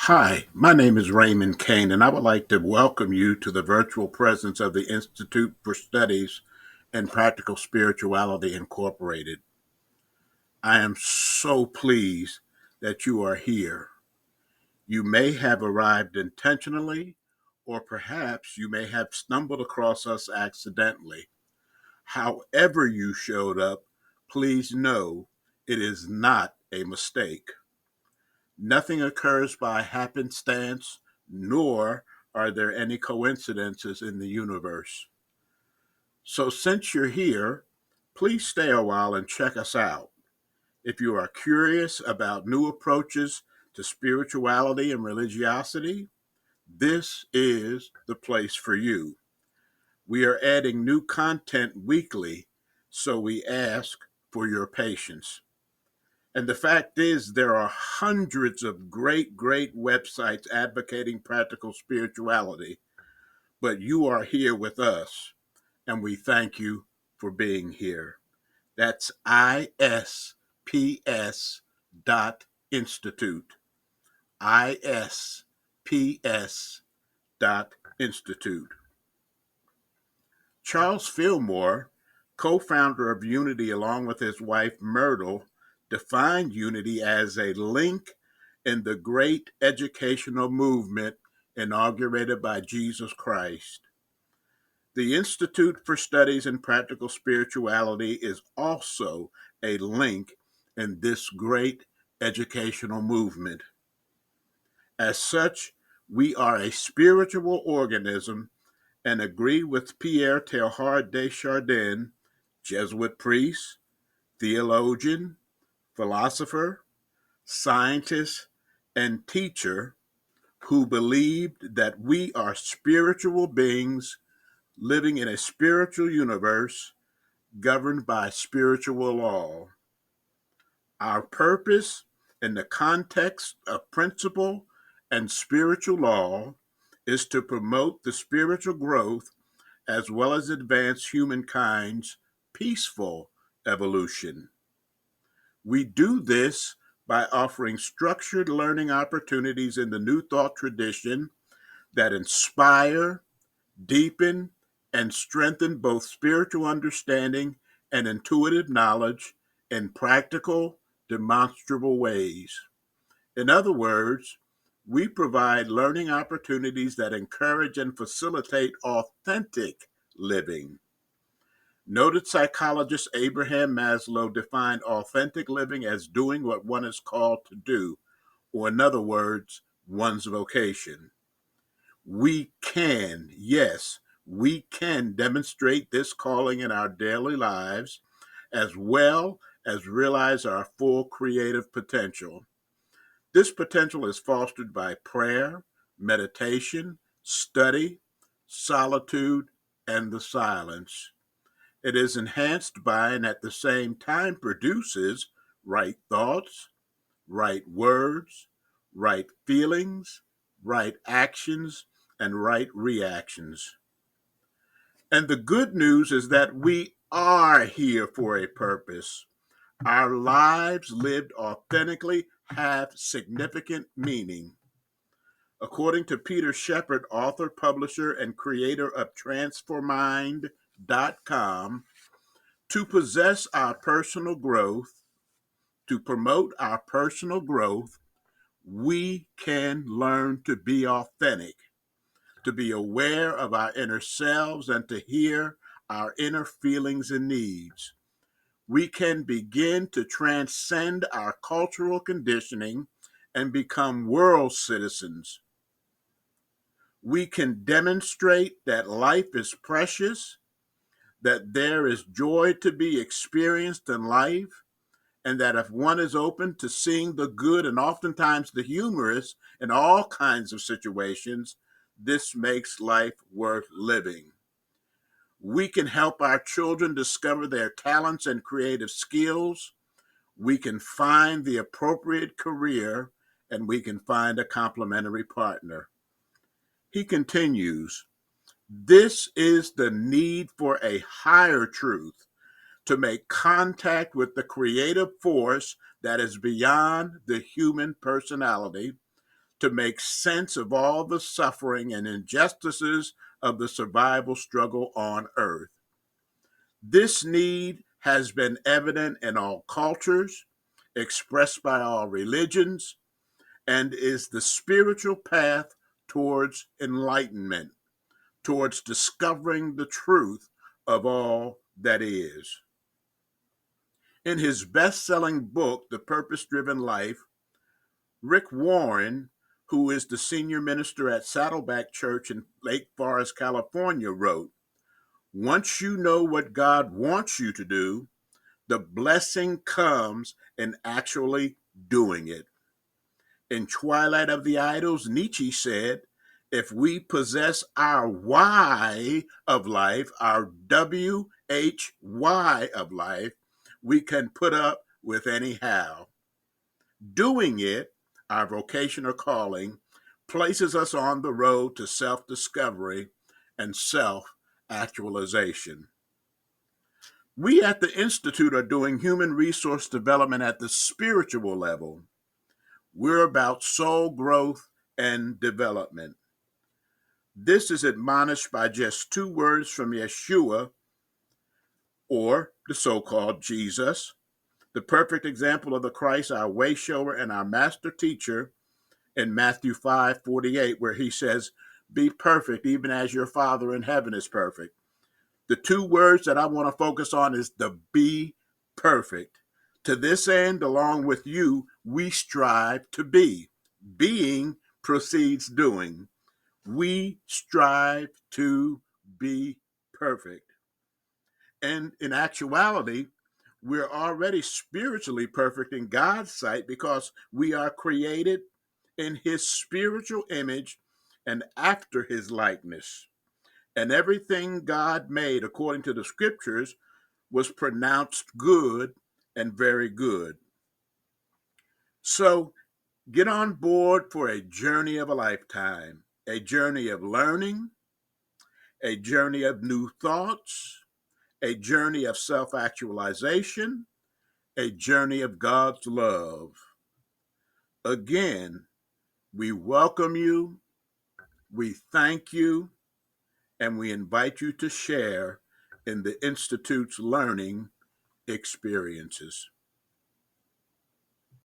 Hi, my name is Raymond Cain, and I would like to welcome you to the virtual presence of the Institute for Studies in Practical Spirituality Incorporated. I am so pleased that you are here. You may have arrived intentionally, or perhaps you may have stumbled across us accidentally. However, you showed up, please know it is not a mistake. Nothing occurs by happenstance, nor are there any coincidences in the universe. So, since you're here, please stay a while and check us out. If you are curious about new approaches to spirituality and religiosity, this is the place for you. We are adding new content weekly, so we ask for your patience. And the fact is, there are hundreds of great websites advocating practical spirituality, but you are here with us, and we thank you for being here. That's ISPS dot institute. ISPS dot institute. Charles Fillmore, co-founder of Unity along with his wife Myrtle, defined unity as a link in the great educational movement inaugurated by Jesus Christ. The Institute for Studies in Practical Spirituality is also a link in this great educational movement. As such, we are a spiritual organism and agree with Pierre Teilhard de Chardin, Jesuit priest, theologian, philosopher, scientist, and teacher, who believed that we are spiritual beings living in a spiritual universe governed by spiritual law. Our purpose in the context of principle and spiritual law is to promote the spiritual growth as well as advance humankind's peaceful evolution. We do this by offering structured learning opportunities in the New Thought tradition that inspire, deepen, and strengthen both spiritual understanding and intuitive knowledge in practical, demonstrable ways. In other words, we provide learning opportunities that encourage and facilitate authentic living. Noted psychologist Abraham Maslow defined authentic living as doing what one is called to do, or in other words, one's vocation. We can, yes, we can demonstrate this calling in our daily lives as well as realize our full creative potential. This potential is fostered by prayer, meditation, study, solitude, and the silence. It is enhanced by and at the same time produces right thoughts, right words, right feelings, right actions, and right reactions. And the good news is that we are here for a purpose. Our lives lived authentically have significant meaning. According to Peter Shepard, author, publisher, and creator of transformind.com, to possess our personal growth, to promote our personal growth, we can learn to be authentic, to be aware of our inner selves, and to hear our inner feelings and needs. We can begin to transcend our cultural conditioning and become world citizens. We can demonstrate that life is precious, that there is joy to be experienced in life, and that if one is open to seeing the good and oftentimes the humorous in all kinds of situations, this makes life worth living. We can help our children discover their talents and creative skills. We can find the appropriate career, and we can find a complementary partner. He continues, this is the need for a higher truth, to make contact with the creative force that is beyond the human personality, to make sense of all the suffering and injustices of the survival struggle on Earth. This need has been evident in all cultures, expressed by all religions, and is the spiritual path towards enlightenment, towards discovering the truth of all that is. In his best-selling book, The Purpose-Driven Life, Rick Warren, who is the senior minister at Saddleback Church in Lake Forest, California, wrote, "Once you know what God wants you to do, the blessing comes in actually doing it." In Twilight of the Idols, Nietzsche said, "If we possess our why of life, our WHY of life, we can put up with any how." Doing it, our vocation or calling, places us on the road to self-discovery and self-actualization. We at the Institute are doing human resource development at the spiritual level. We're about soul growth and development. This is admonished by just two words from Yeshua, or the so-called Jesus, the perfect example of the Christ, our way shower and our master teacher, in Matthew 5:48, where he says, "Be perfect, even as your Father in heaven is perfect." The two words that I want to focus on is the be perfect. To this end, along with you, we strive to be. Being precedes doing. We strive to be perfect. And in actuality, we're already spiritually perfect in God's sight because we are created in his spiritual image and after his likeness. And everything God made, according to the scriptures, was pronounced good and very good. So get on board for a journey of a lifetime, a journey of learning, a journey of new thoughts, a journey of self-actualization, a journey of God's love. Again, we welcome you, we thank you, and we invite you to share in the Institute's learning experiences.